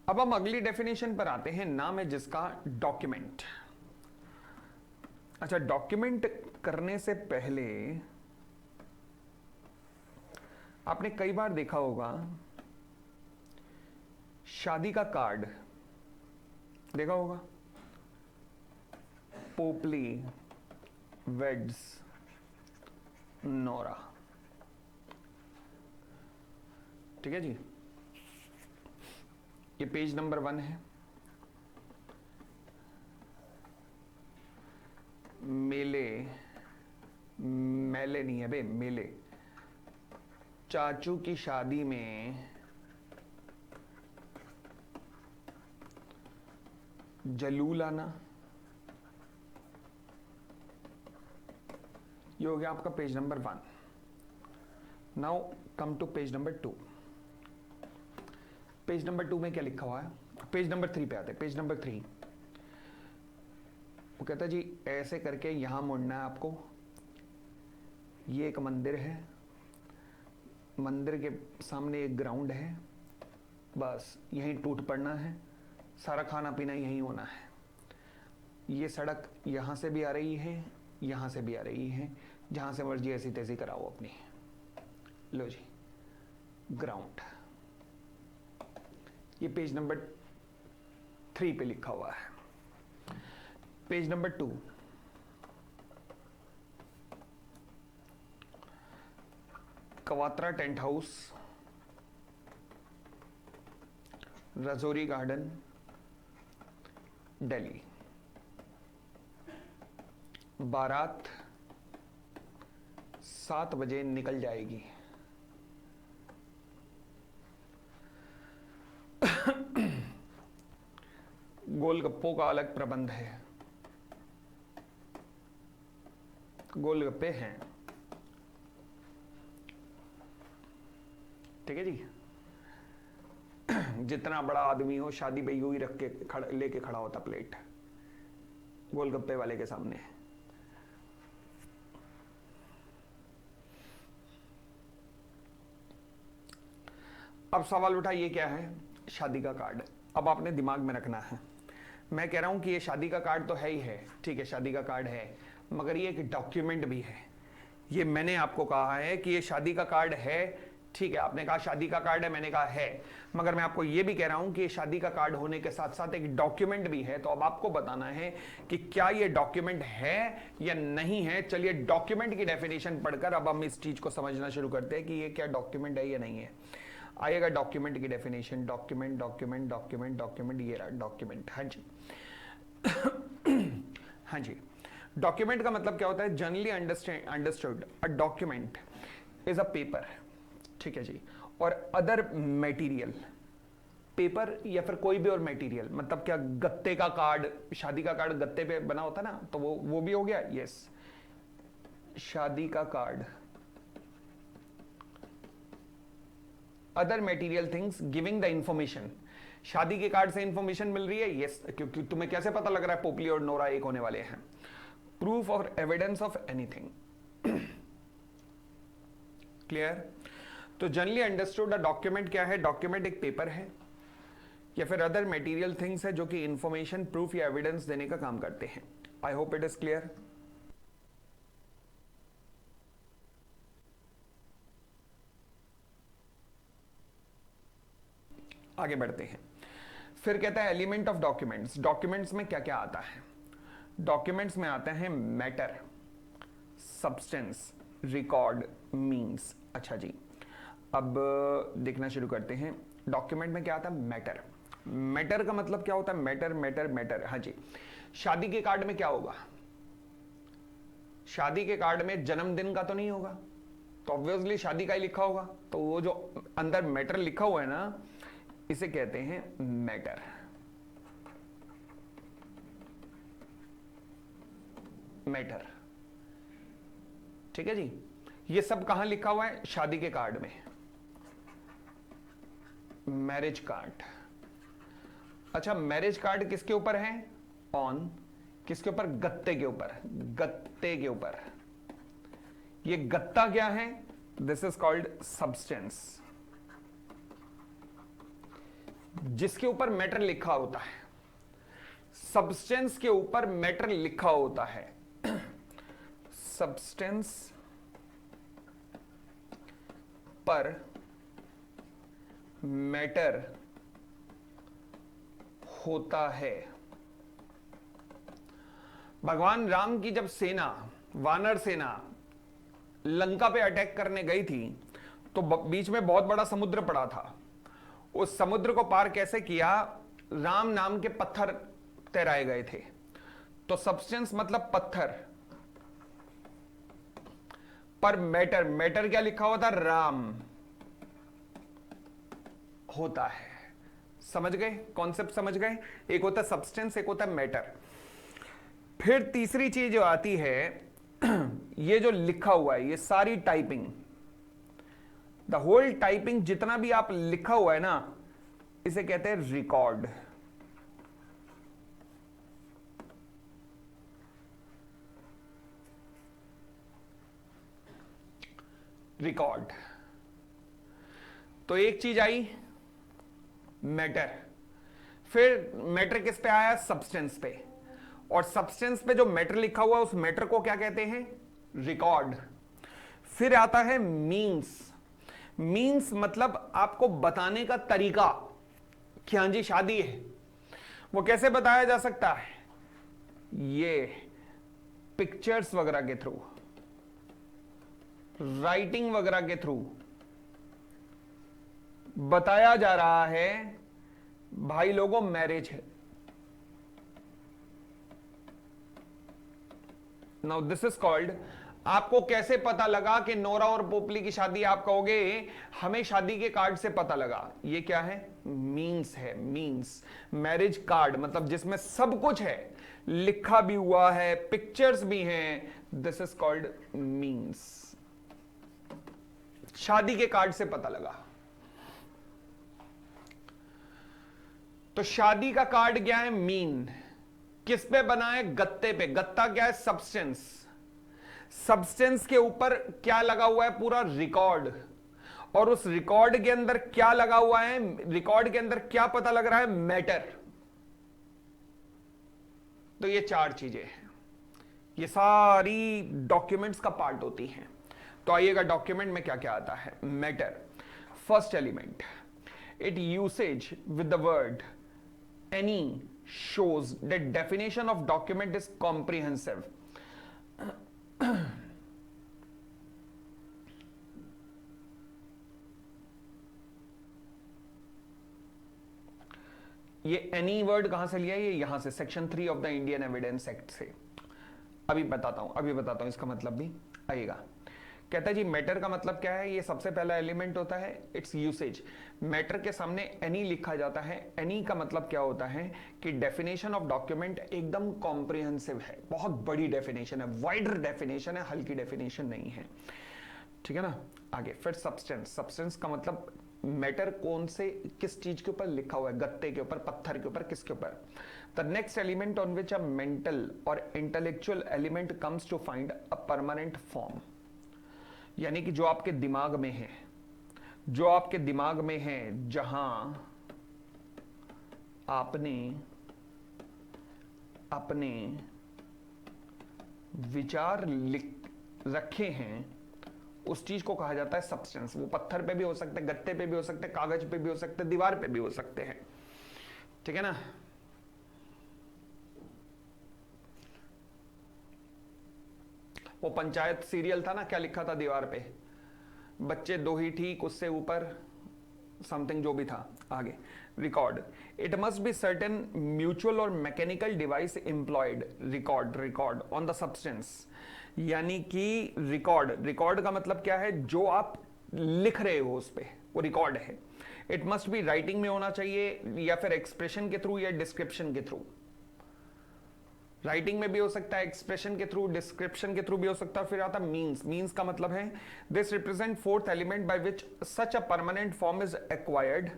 अब हम अगली डेफिनेशन पर आते हैं, नाम है जिसका डॉक्यूमेंट। अच्छा, डॉक्यूमेंट करने से पहले आपने कई बार देखा होगा शादी का कार्ड देखा होगा, पोपली वेड्स नोरा, ठीक है जी। ये पेज नंबर 1 है। मेले, मेले नहीं है बे, मेले। चाचू की शादी में जलूल आना, ये हो गया आपका page number 1। Now come to page number 2। Page number 2 में क्या लिखा हुआ है? पेज नंबर 3 पे आते हैं। पेज नंबर 3 वो कहता है जी ऐसे करके यहां मुड़ना है आपको। ये एक मंदिर है, मंदिर के सामने एक ग्राउंड है, बस यहीं टूट पड़ना है, सारा खाना पीना यहीं होना है। ये सड़क यहां से भी आ रही है, यहां से भी आ रही है, जहां से मर्जी ऐसी तैसी कराओ अपनी। लो जी, ग्राउंड। ये पेज नंबर 3 पे लिखा हुआ है। Page number 2, Kawatra tent house, Rajouri garden, Delhi. बारात 7 बजे निकल जाएगी। गोलगप्पों का अलग प्रबंध है, गोलगप्पे हैं, ठीक है जी। जितना बड़ा आदमी हो शादी पे यूं ही रख के लेके खड़ा होता प्लेट गोलगप्पे वाले के सामने। अब सवाल उठा ये क्या है? शादी का कार्ड। अब आपने दिमाग में रखना है, मैं कह रहा हूं कि ये शादी का कार्ड तो है ही है, ठीक है, शादी का कार्ड है, मगर ये एक डॉक्यूमेंट भी है। ये मैंने आपको कहा है कि ये शादी का कार्ड है, ठीक है, आपने कहा शादी का कार्ड है, मैंने कहा है, मगर मैं आपको ये भी कह रहा हूं कि ये शादी का कार्ड होने के साथ साथ एक डॉक्यूमेंट भी है। तो अब आपको बताना है कि क्या ये डॉक्यूमेंट है या नहीं है। चलिए डॉक्यूमेंट की डेफिनेशन पढ़कर अब हम इस चीज को समझना शुरू करते हैं कि ये क्या डॉक्यूमेंट है या नहीं है। आएगा डॉक्यूमेंट की definition, document document document document, ये रहा डॉक्यूमेंट। हाँ जी, हाँ जी। डॉक्यूमेंट का मतलब क्या होता है? Generally understood a document is a paper, ठीक है जी, और अदर मटेरियल, पेपर या फिर कोई भी और मटेरियल। मतलब क्या? गत्ते का कार्ड, शादी का कार्ड गत्ते पे बना होता ना, तो वो भी हो गया। यस, शादी का card, other material things giving the information. शादी के कार्ड से इंफॉर्मेशन मिल रही है, यस, क्योंकि तुम्हें कैसे पता लग रहा है पोपली और नोरा एक होने वाले हैं? प्रूफ और एविडेंस ऑफ एनीथिंग। क्लियर? तो जनरली अंडरस्टूड डॉक्यूमेंट क्या है? डॉक्यूमेंट एक पेपर है या फिर अदर मटेरियल थिंग्स है जो कि इंफॉर्मेशन, प्रूफ या एविडेंस देने का काम करते हैं। I hope it is clear. आगे बढ़ते हैं। फिर कहता है एलिमेंट ऑफ डॉक्यूमेंट्स। डॉक्यूमेंट्स में क्या क्या आता है? डॉक्यूमेंट्स में आता है मैटर, सब्सटेंस, रिकॉर्ड, मीन्स। अच्छा जी, अब देखना शुरू करते हैं। डॉक्यूमेंट में क्या आता है? मैटर। मैटर का मतलब क्या होता है? Matter matter matter. हाँ जी, शादी के कार्ड में क्या होगा? शादी के कार्ड में जन्मदिन का तो नहीं होगा, तो ऑब्वियसली शादी का ही लिखा होगा। तो वो जो अंदर मैटर लिखा हुआ है ना, इसे कहते हैं मैटर। मैटर, ठीक है जी। ये सब कहां लिखा हुआ है? शादी के कार्ड में, मैरिज कार्ड। अच्छा, मैरिज कार्ड किसके ऊपर है? ऑन, किसके ऊपर? गत्ते के ऊपर। गत्ते के ऊपर। ये गत्ता क्या है? दिस इज कॉल्ड सब्सटेंस, जिसके ऊपर मैटर लिखा होता है। सब्सटेंस के ऊपर मैटर लिखा होता है। सब्सटेंस पर मैटर होता है। भगवान राम की जब सेना, वानर सेना लंका पे अटैक करने गई थी, तो बीच में बहुत बड़ा समुद्र पड़ा था। उस समुद्र को पार कैसे किया? राम नाम के पत्थर तैराए गए थे। तो सब्सटेंस मतलब पत्थर पर मैटर, मैटर क्या लिखा हुआ था? राम होता है। समझ गए? कॉन्सेप्ट समझ गए? एक होता है सब्सटेंस, एक होता है मैटर। फिर तीसरी चीज जो आती है, ये जो लिखा हुआ है, ये सारी टाइपिंग, द होल टाइपिंग, जितना भी आप लिखा हुआ है ना, इसे कहते हैं रिकॉर्ड। रिकॉर्ड। तो एक चीज आई मैटर, फिर मैटर किस पे आया? सब्सटेंस पे। और सब्सटेंस पे जो मैटर लिखा हुआ है, उस मैटर को क्या कहते हैं? रिकॉर्ड। फिर आता है मीन्स। मीन्स मतलब आपको बताने का तरीका कि हां जी शादी है। वो कैसे बताया जा सकता है? ये पिक्चर्स वगैरह के थ्रू, राइटिंग वगैरह के थ्रू बताया जा रहा है भाई लोगों मैरिज है। नाउ दिस इज कॉल्ड, आपको कैसे पता लगा कि नोरा और पोपली की शादी? आप कहोगे हमें शादी के कार्ड से पता लगा। ये क्या है? मीन्स है। मीन्स, मैरिज कार्ड, मतलब जिसमें सब कुछ है, लिखा भी हुआ है, पिक्चर्स भी हैं। This is called means. शादी के कार्ड से पता लगा। तो शादी का कार्ड क्या है? मीन। किस पे बना है? गत्ते पे। गत्ता क्या है? सब्सटेंस। सब्सटेंस के ऊपर क्या लगा हुआ है? पूरा रिकॉर्ड। और उस रिकॉर्ड के अंदर क्या लगा हुआ है? रिकॉर्ड के अंदर क्या पता लग रहा है? मैटर। तो ये चार चीजें हैं, ये सारी डॉक्यूमेंट्स का पार्ट होती हैं। तो आइएगा डॉक्यूमेंट में क्या क्या आता है। Matter, first element, it usage with the word any shows that definition of document is comprehensive. ये any वर्ड कहां से लिया है? ये यहां से section 3 of the Indian evidence act से। अभी बताता हूं इसका मतलब भी आएगा। कहता है जी मैटर का मतलब क्या है? ये सबसे पहला एलिमेंट होता है इट्स यूसेज। मैटर के सामने एनी लिखा जाता है। एनी का मतलब क्या होता है कि डेफिनेशन ऑफ डॉक्यूमेंट एकदम कॉम्प्रिहेंसिव है, बहुत बड़ी डेफिनेशन है, वाइडर डेफिनेशन है, हल्की डेफिनेशन नहीं है। ठीक है ना? आगे फिर सब्सटेंस। सब्सटेंस का मतलब मैटर कौन से, किस चीज के ऊपर लिखा हुआ है? गत्ते के ऊपर, पत्थर के ऊपर, किसके ऊपर? The next element on which a mental और intellectual element comes to find a permanent form, यानी कि जो आपके दिमाग में है, जो आपके दिमाग में है, जहां आपने अपने विचार लिख रखे हैं, उस चीज को कहा जाता है सब्सटेंस। वो पत्थर पे भी हो सकते हैं, गत्ते पे भी हो सकते हैं, कागज पे भी हो सकते हैं, दीवार पे भी हो सकते हैं। ठीक है ना? वो पंचायत सीरियल था ना, क्या लिखा था दीवार पे? बच्चे दो ही ठीक, उससे ऊपर समथिंग जो भी था। आगे record, it must be certain mutual और mechanical device employed. Record on the substance, यानी कि रिकॉर्ड का मतलब क्या है? जो आप लिख रहे हो उस पे, वो रिकॉर्ड है। इट मस्ट बी राइटिंग में होना चाहिए, या फिर एक्सप्रेशन के थ्रू, या डिस्क्रिप्शन के थ्रू। राइटिंग में भी हो सकता है, एक्सप्रेशन के थ्रू, डिस्क्रिप्शन के थ्रू भी हो सकता है। फिर आता मीन्स। मीन्स का मतलब है this represent fourth element by which such a permanent form is acquired,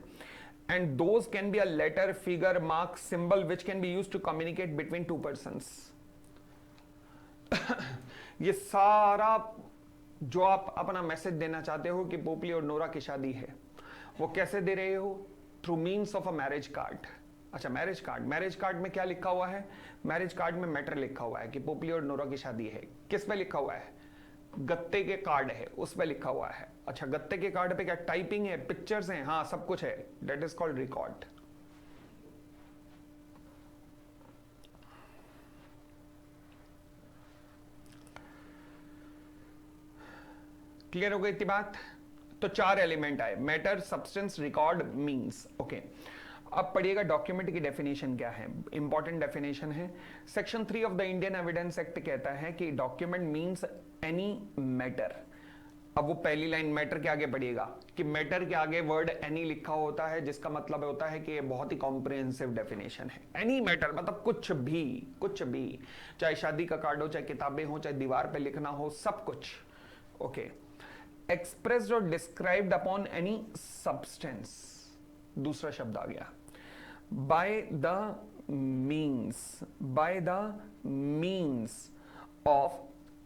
and those can be a letter, figure, mark, symbol which can be used to communicate between two persons. ये सारा जो आप अपना message देना चाहते हो कि पोपली और नोरा की शादी है, वो कैसे दे रहे हो? Through means of a marriage card. अच्छा, मैरिज कार्ड, मैरिज कार्ड में क्या लिखा हुआ है? मैरिज कार्ड में मैटर लिखा हुआ है कि पोपली और नोरा की शादी है। किस पे लिखा हुआ है? गत्ते के कार्ड है, उस पे लिखा हुआ है। अच्छा, गत्ते के कार्ड पे क्या टाइपिंग है, पिक्चर्स हैं? हाँ, सब कुछ है। That is called record. Clear हो गई इतनी बात? तो 4 एलिमेंट आए, matter, substance, record, means. Okay, अब पढ़िएगा डॉक्यूमेंट की डेफिनेशन क्या है। इंपॉर्टेंट डेफिनेशन है। Section 3 of the Indian evidence act कहता है कि डॉक्यूमेंट मीन्स एनी मैटर। अब वो पहली लाइन मैटर के आगे पढ़िएगा कि मैटर के आगे वर्ड एनी लिखा होता है, जिसका मतलब होता है कि ये बहुत ही कॉम्प्रिहेंसिव डेफिनेशन है। एनी मैटर मतलब कुछ भी, कुछ भी, चाहे शादी का कार्ड हो, चाहे किताबें हो, चाहे दीवार पे लिखना हो, सब कुछ। ओके, एक्सप्रेस्ड और डिस्क्राइब्ड अपॉन एनी सब्सटेंस, दूसरा शब्द आ गया। बाय द मीन्स ऑफ,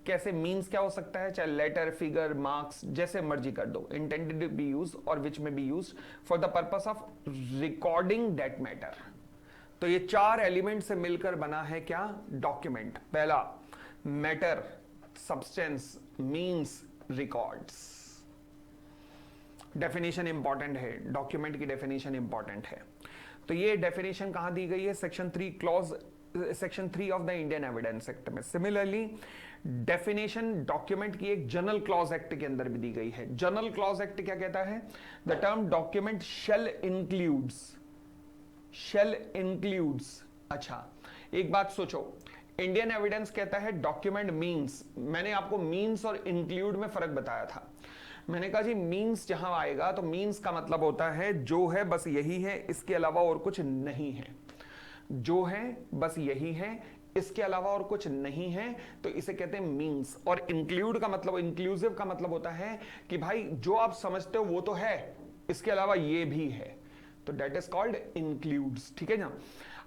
कैसे मीन्स क्या हो सकता है? चाहे लेटर, फिगर, मार्क्स, जैसे मर्जी कर दो। इंटेंडेड टू बी यूज और विच में B use for the purpose of recording that matter. तो ये 4 एलिमेंट से मिलकर बना है क्या? डॉक्यूमेंट। पहला matter, substance, means, records. Definition important है, डॉक्यूमेंट की डेफिनेशन इंपॉर्टेंट है। तो ये डेफिनेशन कहां दी गई है? Section 3 of the Indian evidence act में। सिमिलरली डेफिनेशन डॉक्यूमेंट की एक जनरल क्लॉज एक्ट के अंदर भी दी गई है। जनरल क्लॉज एक्ट क्या कहता है? The term document shall includes. अच्छा, एक बात सोचो, इंडियन एविडेंस कहता है डॉक्यूमेंट मीन्स। मैंने आपको मीन्स और इंक्लूड में फर्क बताया था। मैंने कहा जी मीन्स जहां आएगा तो मीन्स का मतलब होता है जो है बस यही है, इसके अलावा और कुछ नहीं है। जो है बस यही है, इसके अलावा और कुछ नहीं है, तो इसे कहते हैं मीन्स। और इंक्लूड का मतलब, इंक्लूसिव का मतलब होता है कि भाई जो आप समझते हो वो तो है, इसके अलावा ये भी है, तो दैट इज कॉल्ड इंक्लूड्स। ठीक है ना?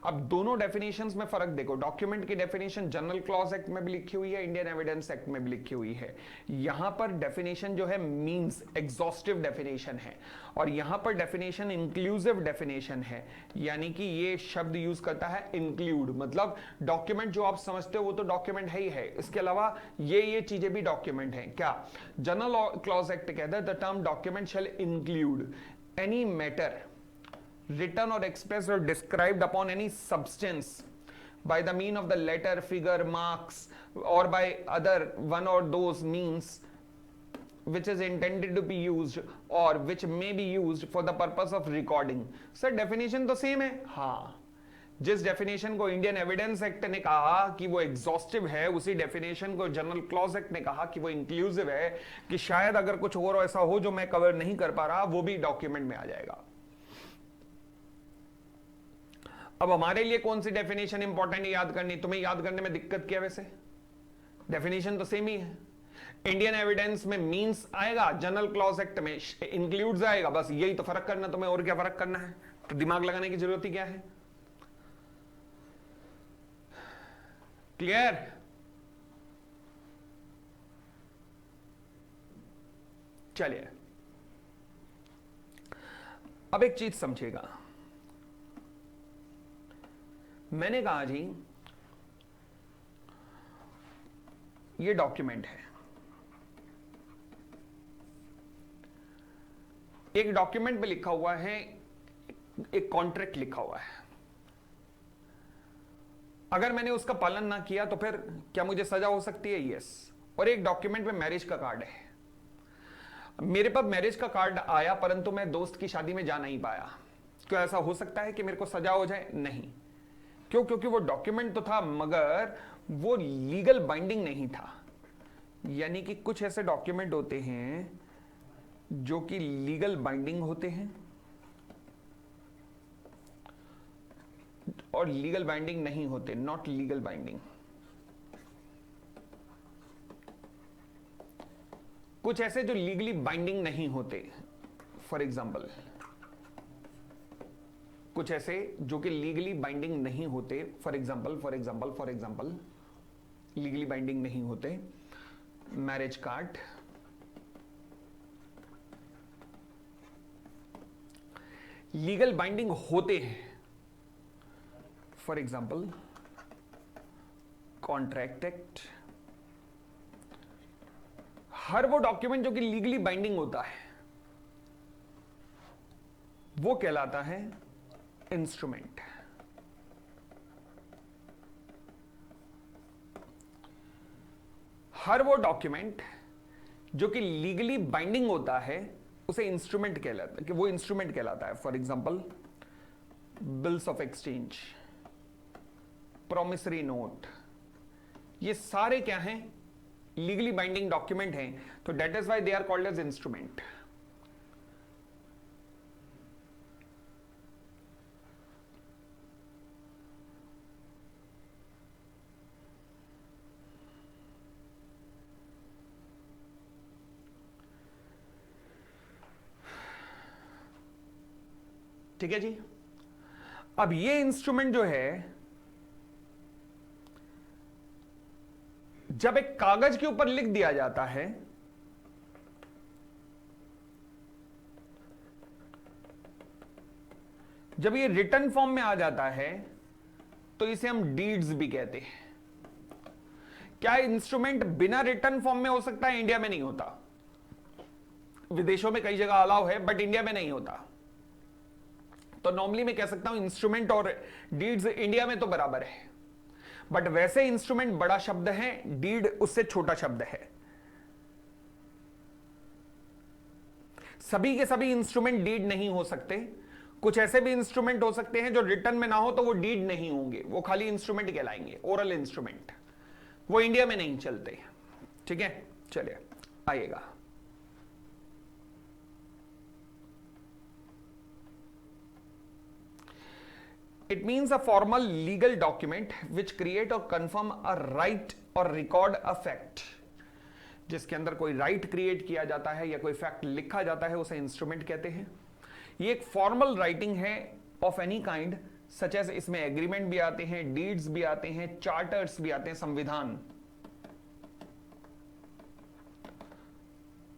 अब दोनों डेफिनेशंस में फर्क देखो। डॉक्यूमेंट की डेफिनेशन जनरल क्लॉज एक्ट में भी लिखी हुई है, इंडियन एविडेंस एक्ट में भी लिखी हुई है। यहां पर डेफिनेशन जो है मींस एग्जॉस्टिव डेफिनेशन है, और यहां पर डेफिनेशन इंक्लूसिव डेफिनेशन है। यानी कि ये शब्द यूज करता है इंक्लूड, मतलब डॉक्यूमेंट जो आप समझते हो वो तो डॉक्यूमेंट है ही है, इसके अलावा ये चीजें भी डॉक्यूमेंट है। क्या? जनरल क्लॉज एक्ट कहता है the term document shall include any matter written or expressed or described upon any substance by the mean of the letter, figure, marks, or by other one or those means which is intended to be used or which may be used for the purpose of recording. Sir, definition तो same है। हाँ, जिस definition को Indian evidence act ने कहा कि वो exhaustive है, उसी डेफिनेशन को जनरल क्लॉज एक्ट ने कहा कि वो इंक्लूसिव है, कि शायद अगर कुछ और ऐसा हो जो मैं कवर नहीं कर पा रहा, वो भी डॉक्यूमेंट में आ जाएगा। अब हमारे लिए कौन सी डेफिनेशन इंपॉर्टेंट है याद करनी? तुम्हें याद करने में दिक्कत क्या? वैसे डेफिनेशन तो सेम ही है। इंडियन एविडेंस में मींस आएगा, जनरल क्लॉज एक्ट में इंक्लूड्स आएगा, बस यही तो फर्क करना तुम्हें, और क्या फर्क करना है? तो दिमाग लगाने की जरूरत ही क्या है? क्लियर? चलिए, अब एक चीज समझिएगा। मैंने कहा जी ये डॉक्यूमेंट है, एक डॉक्यूमेंट पे लिखा हुआ है, एक कॉन्ट्रैक्ट लिखा हुआ है। अगर मैंने उसका पालन ना किया तो फिर क्या मुझे सजा हो सकती है? यस। और एक डॉक्यूमेंट में मैरिज का कार्ड है। मेरे पास मैरिज का कार्ड आया परंतु मैं दोस्त की शादी में जा नहीं पाया, क्या ऐसा हो सकता है कि मेरे को सजा हो जाए? नहीं। क्यों? क्योंकि वो डॉक्यूमेंट तो था मगर वो लीगल बाइंडिंग नहीं था। यानी कि कुछ ऐसे डॉक्यूमेंट होते हैं जो कि लीगल बाइंडिंग होते हैं और लीगल बाइंडिंग नहीं होते, नॉट लीगल बाइंडिंग। कुछ ऐसे जो लीगली बाइंडिंग नहीं होते, फॉर एग्जाम्पल कुछ ऐसे जो कि लीगली बाइंडिंग नहीं होते, फॉर एग्जाम्पल लीगली बाइंडिंग नहीं होते। मैरिज कार्ड, लीगल बाइंडिंग होते हैं। फॉर एग्जाम्पल कॉन्ट्रैक्ट एक्ट, हर वो डॉक्यूमेंट जो कि लीगली बाइंडिंग होता है वो कहलाता है इंस्ट्रूमेंट। हर वो डॉक्यूमेंट जो कि लीगली बाइंडिंग होता है उसे इंस्ट्रूमेंट कहलाता है, कि वो इंस्ट्रूमेंट कहलाता है। For example bills of exchange, promissory note, ये सारे क्या हैं? लीगली बाइंडिंग डॉक्यूमेंट हैं, तो that is why they are called as instrument. ठीक है जी। अब ये इंस्ट्रूमेंट जो है, जब एक कागज के ऊपर लिख दिया जाता है जब ये रिटन फॉर्म में आ जाता है तो इसे हम डीड्स भी कहते हैं। क्या इंस्ट्रूमेंट बिना रिटन फॉर्म में हो सकता है? इंडिया में नहीं होता। विदेशों में कई जगह अलाउ है, बट इंडिया में नहीं होता। तो नॉर्मली मैं कह सकता हूं इंस्ट्रूमेंट और डीड्स इंडिया में तो बराबर है, बट वैसे इंस्ट्रूमेंट बड़ा शब्द है, डीड उससे छोटा शब्द है। सभी के सभी इंस्ट्रूमेंट डीड नहीं हो सकते। कुछ ऐसे भी इंस्ट्रूमेंट हो सकते हैं जो रिटर्न में ना हो तो वो डीड नहीं होंगे, वो खाली इंस्ट्रूमेंट कहलाएंगे, ओरल इंस्ट्रूमेंट। वो इंडिया में नहीं चलते। ठीक है, चलिए आइएगा। It means a formal legal document which create or confirm a right or record a fact। जिसके अंदर कोई राइट क्रिएट किया जाता है या कोई फैक्ट लिखा जाता है उसे इंस्ट्रूमेंट कहते हैं। ये एक फॉर्मल राइटिंग है of any kind, such as इसमें एग्रीमेंट भी आते हैं, डीड्स भी आते हैं, चार्टर्स भी आते हैं, संविधान,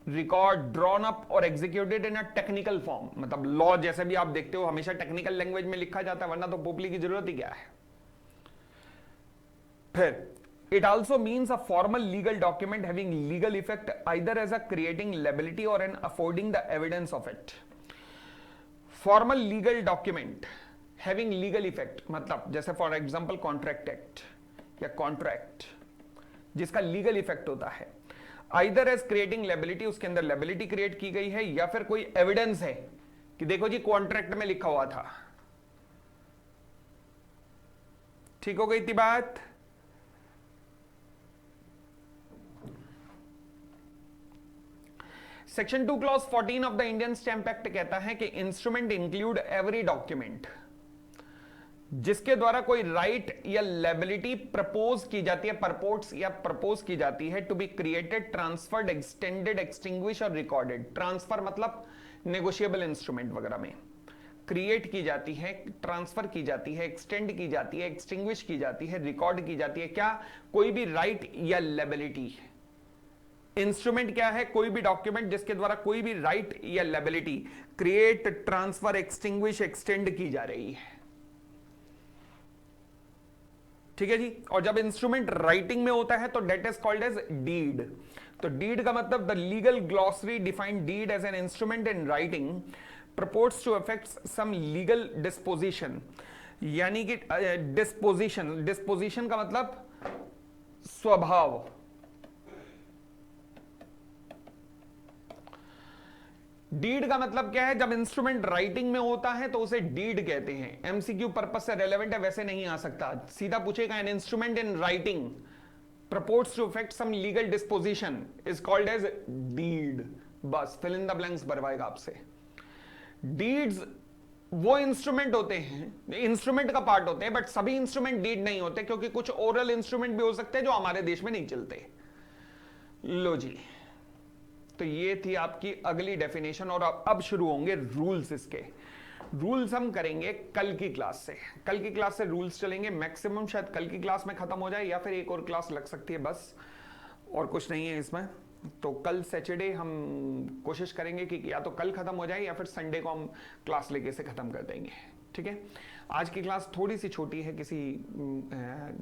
रिकॉर्ड ड्रॉन अप और executed in a technical form. मतलब लॉ जैसे भी आप देखते हो हमेशा टेक्निकल लैंग्वेज में लिखा जाता है, वरना तो पोपली की जरूरत ही क्या है। फिर it also means a formal legal document having legal effect either as a creating liability और an affording the evidence of it. Formal legal document having legal effect मतलब जैसे फॉर एग्जांपल कॉन्ट्रैक्ट एक्ट या contract जिसका legal effect होता है, either as creating liability, उसके अंदर liability create की गई है, या फिर कोई एविडेंस है कि देखो जी कॉन्ट्रैक्ट में लिखा हुआ था। ठीक हो गई थी बात। Section 2 clause 14 of the Indian stamp act कहता है कि इंस्ट्रूमेंट इंक्लूड एवरी डॉक्यूमेंट जिसके द्वारा कोई राइट या लेबिलिटी प्रपोज की जाती है, परपोर्ट्स या प्रपोज की जाती है to be created, transferred, extended, extinguish और रिकॉर्डेड। ट्रांसफर मतलब नेगोशिएबल इंस्ट्रूमेंट वगैरह में क्रिएट की जाती है, ट्रांसफर की जाती है, एक्सटेंड की जाती है, एक्सटिंग्विश की जाती है, रिकॉर्ड की जाती है। क्या? कोई भी राइट या लेबिलिटी। इंस्ट्रूमेंट क्या है? कोई भी डॉक्यूमेंट जिसके द्वारा कोई भी राइट या liability create, transfer, extinguish, extend की जा रही है। ठीक है जी। और जब इंस्ट्रूमेंट राइटिंग में होता है तो that is called as deed. तो डीड का मतलब the legal glossary defined deed as an instrument in writing purports to affect some legal disposition. यानी कि डिस्पोजिशन का मतलब स्वभाव। डीड का मतलब क्या है? जब इंस्ट्रूमेंट राइटिंग में होता है तो उसे डीड कहते हैं। एमसीक्यू पर्पस से रेलेवेंट है, वैसे नहीं आ सकता। सीधा पूछेगा an instrument in writing purports to affect some legal disposition is called as deed. बस फिल इन द ब्लैंक्स भरवाएगा आपसे। डीड्स वो इंस्ट्रूमेंट होते हैं, इंस्ट्रूमेंट का पार्ट होते हैं, बट सभी इंस्ट्रूमेंट डीड नहीं होते, क्योंकि कुछ ओरल इंस्ट्रूमेंट भी हो सकते हैं जो हमारे देश में नहीं चलते। लो जी, तो ये थी आपकी अगली डेफिनेशन और अब शुरू होंगे रूल्स इसके। रूल्स हम करेंगे कल की क्लास से। कल की क्लास से रूल्स चलेंगे, मैक्सिमम शायद कल की क्लास में खत्म हो जाए या फिर एक और क्लास लग सकती है बस, और कुछ नहीं है इसमें। तो कल सैटरडे हम कोशिश करेंगे कि या तो कल खत्म हो जाए या फिर संडे को हम क्लास लेके से खत्म कर देंगे। ठीक है, आज की क्लास थोड़ी सी छोटी है किसी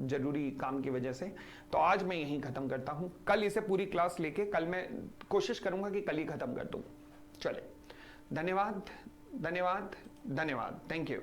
जरूरी काम की वजह से, तो आज मैं यहीं खत्म करता हूं। कल इसे पूरी क्लास लेके कल मैं कोशिश करूंगा कि कल ही खत्म कर दूं। चले, धन्यवाद धन्यवाद धन्यवाद, थैंक यू।